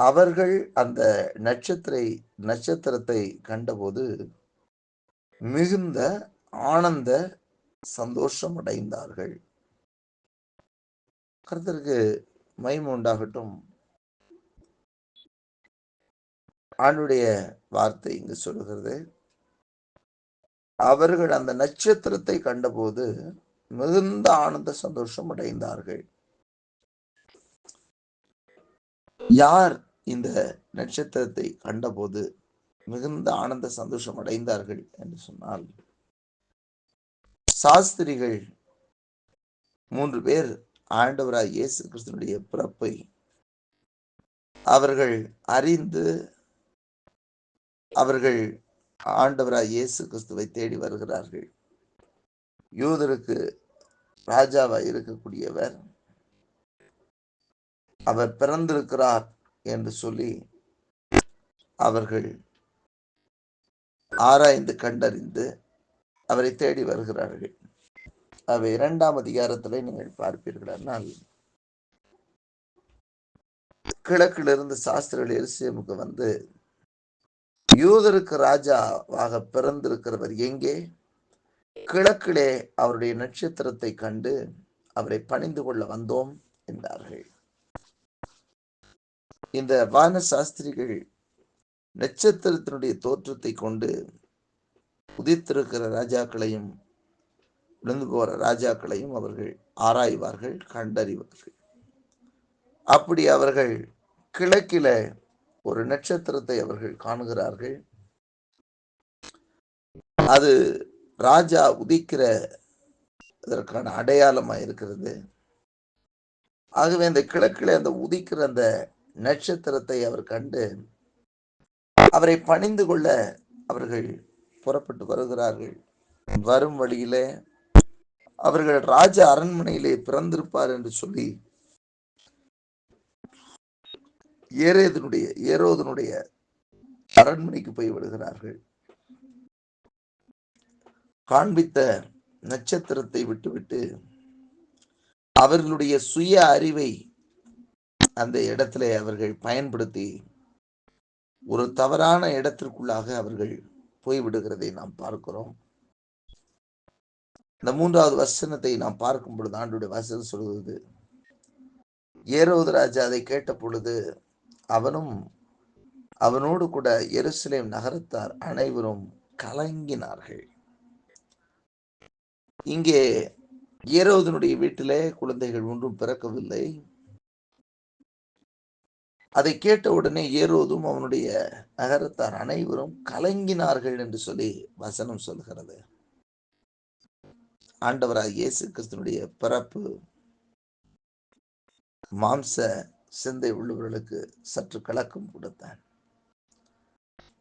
அவர்கள் அந்த நட்சத்திரத்தை கண்டபோது மிகுந்த ஆனந்த சந்தோஷம் அடைந்தார்கள். கர்த்தருக்கு மகிமை உண்டாகட்டும். ஆண்டுடைய வார்த்தை இங்கு சொல்கிறது, அவர்கள் அந்த நட்சத்திரத்தை கண்டபோது மிகுந்த ஆனந்த சந்தோஷம் அடைந்தார்கள். யார் இந்த நட்சத்திரத்தை கண்டபோது மிகுந்த ஆனந்த சந்தோஷம் அடைந்தார்கள் என்று சொன்னால், சாஸ்திரிகள் 3 பேர் ஆண்டவராய் இயேசு கிறிஸ்துவினுடைய பிறப்பை அவர்கள் அறிந்து அவர்கள் ஆண்டவராய் இயேசு கிறிஸ்துவை தேடி வருகிறார்கள். யூதருக்கு ராஜாவாய் இருக்கக்கூடியவர், அவர் பிறந்திருக்கிறார் என்று சொல்லி அவர்கள் ஆராய்ந்து கண்டறிந்து அவரை தேடி வருகிறார்கள். அவை 2ஆம் அதிகாரத்தில் நீங்கள் பார்ப்பீர்களானால், கிழக்கிலிருந்து சாஸ்திரிகள் எருசலேமுக்கு வந்து, யூதருக்கு ராஜாவாக பிறந்திருக்கிறவர் எங்கே? கிழக்கிலே அவருடைய நட்சத்திரத்தை கண்டு அவரை பணிந்து கொள்ள வந்தோம் என்றார்கள். இந்த வான சாஸ்திரிகள் நட்சத்திரத்தினுடைய தோற்றத்தை கொண்டு உதித்திருக்கிற ராஜாக்களையும் விழுந்து போற ராஜாக்களையும் அவர்கள் ஆராய்வார்கள், கண்டறிவார்கள். அப்படி அவர்கள் கிழக்கில ஒரு நட்சத்திரத்தை அவர்கள் காணுகிறார்கள். அது ராஜா உதிக்கிற இதற்கான அடையாளமாக இருக்கிறது. ஆகவே அந்த கிழக்கிலே அந்த உதிக்கிற அந்த நட்சத்திரத்தை அவர் கண்டு அவரை பணிந்து கொள்ள அவர்கள் புறப்பட்டு வருகிறார்கள். வரும் வழியிலே அவர்கள் ராஜ அரண்மனையிலே பிறந்திருப்பார் என்று சொல்லி ஏரோதனுடைய அரண்மனைக்கு போய் விடுகிறார்கள். காண்பித்த நட்சத்திரத்தை விட்டுவிட்டு அவர்களுடைய சுய அறிவை அந்த இடத்திலே அவர்கள் பயன்படுத்தி ஒரு தவறான இடத்திற்குள்ளாக அவர்கள் போய்விடுகிறதை நாம் பார்க்கிறோம். இந்த 3வது வசனத்தை நாம் பார்க்கும் பொழுது ஆண்டவருடைய வசனம் சொல்கிறது, ஏரோது ராஜா அதை கேட்ட பொழுது அவனும் அவனோடு கூட எருசலேம் நகரத்தார் அனைவரும் கலங்கினார்கள். இங்கே ஏரோதனுடைய வீட்டிலே குழந்தைகள் ஒன்றும் பிறக்கவில்லை. அதை கேட்ட உடனே ஏரோதும் அவனுடைய நகரத்தார் அனைவரும் கலங்கினார்கள் என்று சொல்லி வசனம் சொல்கிறது. ஆண்டவராய் இயேசு கிறிஸ்துவினுடைய பிறப்பு மாம்ச சிந்தை உள்ளவர்களுக்கு சற்று கலக்கம் கொடுத்தான்.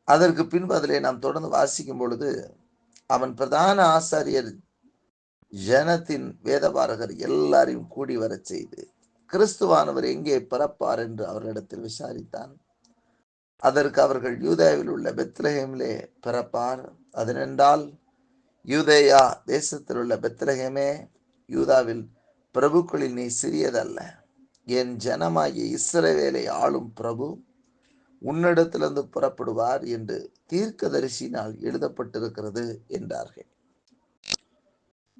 அதற்கு பின்பு அதிலே நாம் தொடர்ந்து வாசிக்கும் பொழுது, அவன் பிரதான ஆசாரியர் ஜனத்தின் வேதபாரகர் எல்லாரையும் கூடி வரச் செய்து கிறிஸ்துவானவர் எங்கே பிறப்பார் என்று அவர்களிடத்தில் விசாரித்தான். அதற்கு அவர்கள் யூதேயாவில் உள்ள பெத்லகேமிலே பிறப்பார், அதனென்றால் யூதேயா தேசத்தில் உள்ள பெத்லகேமே, யூதாவில் பிரபுக்களில் நீ சிறியதல்ல, என் ஜனமாகிய இஸ்ரவேலை ஆளும் பிரபு உன்னிடத்திலிருந்து புறப்படுவார் என்று தீர்க்கதரிசினால் எழுதப்பட்டிருக்கிறது என்றார்கள்.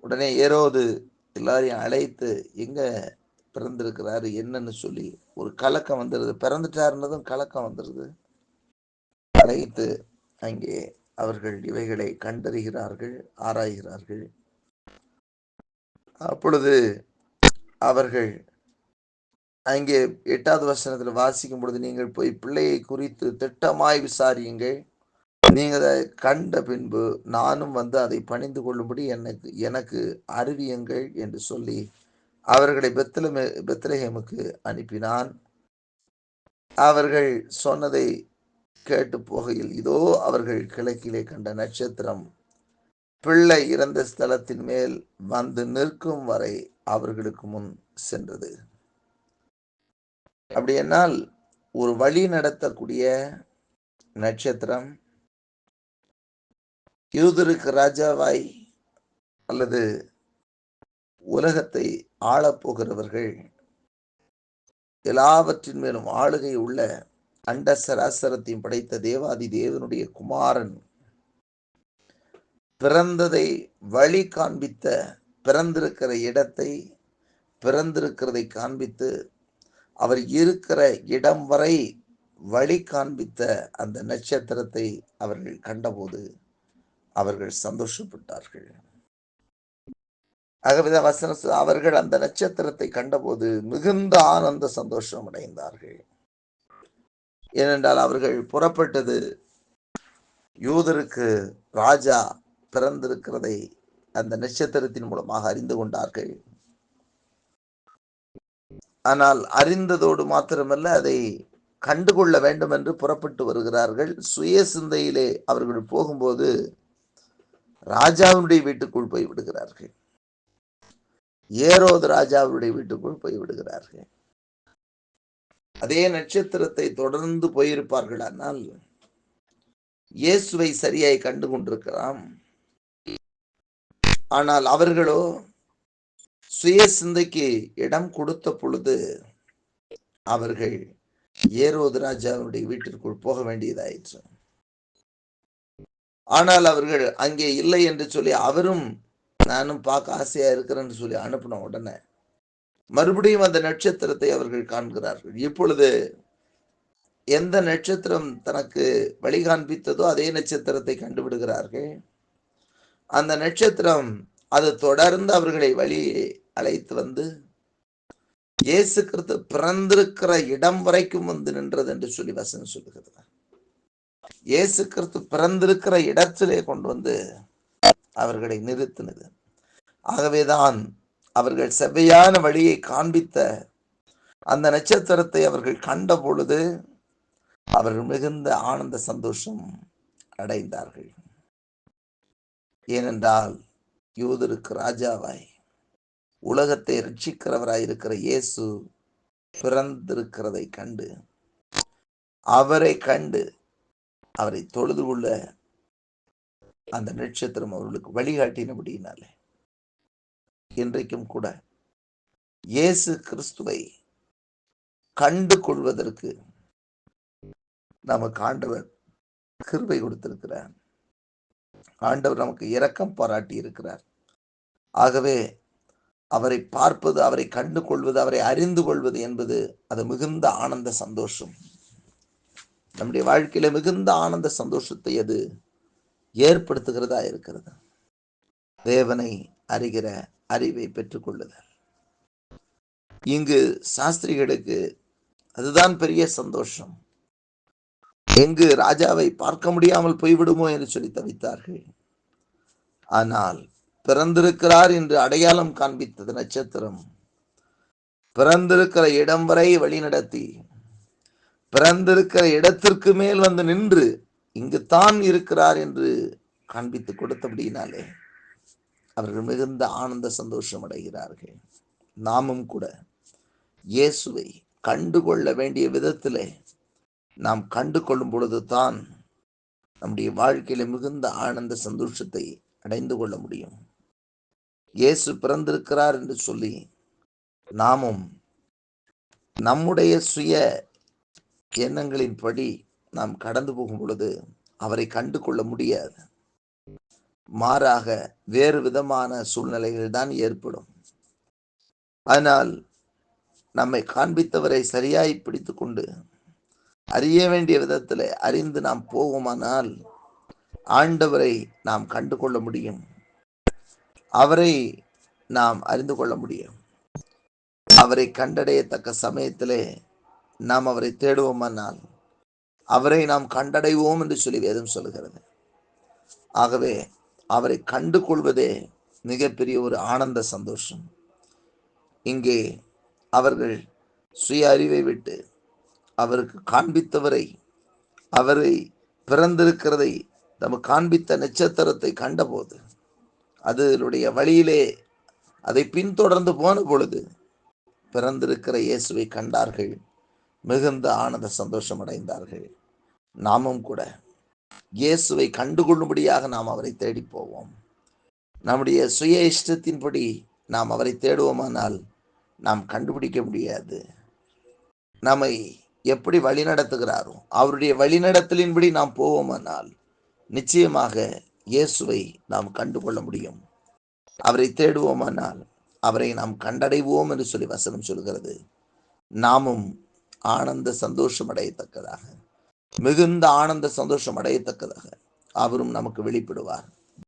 உடனே ஏரோது எல்லாரையும் அழைத்து எங்க பிறந்திருக்கிறாரு என்னன்னு சொல்லி ஒரு கலக்கம் வந்துடுது. பிறந்துட்டாருன்னதும் கலக்கம் வந்துடுது. அழைத்து அங்கே அவர்கள் இவைகளை கண்டறிகிறார்கள், ஆராய்கிறார்கள். அப்பொழுது அவர்கள் அங்கே 8வது வசனத்தில் வாசிக்கும் பொழுது, நீங்கள் போய் பிள்ளையை குறித்து திட்டமாய் விசாரியுங்கள், நீங்கள் அதை கண்ட பின்பு நானும் வந்து அதை பணிந்து கொள்ளும்படி எனக்கு அறிவியுங்கள் என்று சொல்லி அவர்களை பெத்லகேமுக்கு அனுப்பினான். அவர்கள் சொன்னதை கேட்டு போகையில் இதோ அவர்கள் கிழக்கிலே கண்ட நட்சத்திரம் பிள்ளை இறந்த ஸ்தலத்தின் மேல் வந்து நிற்கும் வரை அவர்களுக்கு முன் சென்றது. அப்படி என்னால் ஒரு வழி நடத்தக்கூடிய நட்சத்திரம், யூதருக்கு ராஜாவாய் அல்லது உலகத்தை ஆளப்போகிறவர்கள், எல்லாவற்றின் மேலும் ஆளுகை உள்ள அண்ட சராசரத்தையும் படைத்த தேவாதி தேவனுடைய குமாரன் பிறந்ததை வழி காண்பித்த, பிறந்திருக்கிற இடத்தை, பிறந்திருக்கிறதை காண்பித்து அவர் இருக்கிற இடம் வரை வழி காண்பித்த அந்த நட்சத்திரத்தை அவர்கள் கண்டபோது அவர்கள் சந்தோஷப்பட்டார்கள். ஆகவே வசனம் அவர்கள் அந்த நட்சத்திரத்தை கண்டபோது மிகுந்த ஆனந்த சந்தோஷம் அடைந்தார்கள். ஏனென்றால் அவர்கள் புறப்பட்டது யூதருக்கு ராஜா பிறந்திருக்கிறதை அந்த நட்சத்திரத்தின் மூலமாக அறிந்து கொண்டார்கள். ஆனால் அறிந்ததோடு மாத்திரமல்ல, அதை கண்டுகொள்ள வேண்டும் என்று புறப்பட்டு வருகிறார்கள். சுய சிந்தையிலே அவர்கள் போகும்போது ராஜாவுடைய வீட்டுக்குள் போய் விடுகிறார்கள். ஏரோது ராஜாவுடைய வீட்டுக்குள் போய் விடுகிறார்கள். அதே நட்சத்திரத்தை தொடர்ந்து போயிருப்பார்கள். ஆனால் இயேசுவை சரியாய் கண்டு கொண்டிருக்கிறான். ஆனால் அவர்களோ சுய சிந்தைக்கு இடம் கொடுத்த பொழுது அவர்கள் ஏரோது ராஜாவுடைய வீட்டிற்குள் போக வேண்டியதாயிற்று. ஆனால் அவர்கள் அங்கே இல்லை என்று சொல்லி அவரும் நானும் பார்க்க ஆசையா இருக்கிறேன்னு சொல்லி அனுப்பின உடனே மறுபடியும் அந்த நட்சத்திரத்தை அவர்கள் காண்கிறார்கள். இப்பொழுது எந்த நட்சத்திரம் தனக்கு வழி காண்பித்ததோ அதே நட்சத்திரத்தை கண்டுவிடுகிறார்கள். அந்த நட்சத்திரம் அது தொடர்ந்து அவர்களை வழியே அழைத்து வந்து இயேசு கிறிஸ்து பிறந்திருக்கிற இடம் வரைக்கும் வந்து நின்றது என்று சொல்லி வசனம் சொல்லுகிறது. இயேசு கிறிஸ்து பிறந்திருக்கிற இடத்திலே கொண்டு வந்து அவர்களை நிறுத்தினது. ஆகவேதான் அவர்கள் செவ்வையான வழியை காண்பித்த அந்த நட்சத்திரத்தை அவர்கள் கண்ட பொழுது அவர்கள் மிகுந்த ஆனந்த சந்தோஷம் அடைந்தார்கள். ஏனென்றால் யூதருக்கு ராஜாவாய் உலகத்தை ரட்சிக்கிறவராய் இருக்கிற இயேசு பிறந்திருக்கிறதை கண்டு அவரை தொழுது கொள்ள அந்த நட்சத்திரம் அவர்களுக்கு வழிகாட்டினபடியினாலே இன்றைக்கும் கூட இயேசு கிறிஸ்துவை கண்டு கொள்வதற்கு நமக்கு ஆண்டவர் கிருபை கொடுத்திருக்கிறார். ஆண்டவர் நமக்கு இரக்கம் பாராட்டி இருக்கிறார். ஆகவே அவரை பார்ப்பது, அவரை கண்டு கொள்வது, அவரை அறிந்து கொள்வது என்பது அது மிகுந்த ஆனந்த சந்தோஷம். நம்முடைய வாழ்க்கையில மிகுந்த ஆனந்த சந்தோஷத்தை அது ஏற்படுத்துகிறதா இருக்கிறது. தேவனை அறிகிற அறிவை பெற்றுக்கொள்ளுதல். இங்கு சாஸ்திரிகளுக்கு அதுதான் பெரிய சந்தோஷம். எங்கு ராஜாவை பார்க்க முடியாமல் போய்விடுமோ என்று சொல்லி தவித்தார்கள். ஆனால் பிறந்திருக்கிறார் என்று அடையாளம் காண்பித்தது நட்சத்திரம் பிறந்திருக்கிற இடம் வரை வழி நடத்தி பிறந்திருக்கிற இடத்திற்கு மேல் வந்து நின்று இங்குத்தான் இருக்கிறார் என்று காண்பித்து கொடுத்தபடியினாலே அவர்கள் மிகுந்த ஆனந்த சந்தோஷம் அடைகிறார்கள். நாமும் கூட இயேசுவை கண்டுகொள்ள வேண்டிய விதத்திலே நாம் கண்டு கொள்ளும் பொழுது தான் நம்முடைய வாழ்க்கையில மிகுந்த ஆனந்த சந்தோஷத்தை அடைந்து கொள்ள முடியும். இயேசு பிறந்திருக்கிறார் என்று சொல்லி நாமும் நம்முடைய சுய எண்ணங்களின்படி நாம் கடந்து போகும் பொழுது அவரை கண்டு கொள்ள முடியாது. மாறாக வேறு விதமான சூழ்நிலைகள் தான் ஏற்படும். ஆனால் நம்மை காண்பித்தவரை சரியாய் பிடித்து கொண்டு அறிய வேண்டிய விதத்தில் அறிந்து நாம் போவோமானால் ஆண்டவரை நாம் கண்டு கொள்ள முடியும். அவரை நாம் அறிந்து கொள்ள முடியும். அவரை கண்டடையத்தக்க சமயத்திலே நாம் அவரை தேடுவோமானால் அவரை நாம் கண்டடைவோம் என்று சொல்லி வேதம் சொல்கிறது. ஆகவே அவரை கண்டு கொள்வதே மிகப்பெரிய ஒரு ஆனந்த சந்தோஷம். இங்கே அவர்கள் சுய அறிவை விட்டு அவருக்கு காண்பித்தவரை, அவரை பிறந்திருக்கிறதை நமக்கு காண்பித்த நட்சத்திரத்தை கண்டபோது அதனுடைய வழியிலே அதை பின்தொடர்ந்து போன பொழுது பிறந்திருக்கிற இயேசுவை கண்டார்கள். மிகுந்த ஆனந்த சந்தோஷம் அடைந்தார்கள். நாமும் கூட இயேசுவை கண்டுகொள்ளும்படியாக நாம் அவரை தேடி போவோம். நம்முடைய சுய இஷ்டத்தின்படி நாம் அவரை தேடுவோமானால் நாம் கண்டுபிடிக்க முடியாது. நம்மை எப்படி வழி நடத்துகிறாரோ அவருடைய வழிநடத்தலின்படி நாம் போவோமானால் நிச்சயமாக இயேசுவை நாம் கண்டுகொள்ள முடியும். அவரை தேடுவோமானால் அவரை நாம் கண்டடைவோம் என்று சொல்லி வசனம் சொல்கிறது. நாமும் ஆனந்த சந்தோஷம் அடையத்தக்கதாக, மிகுந்த ஆனந்த சந்தோஷம் அடையத்தக்கதாக அவரும் நமக்கு வெளிப்படுவார்.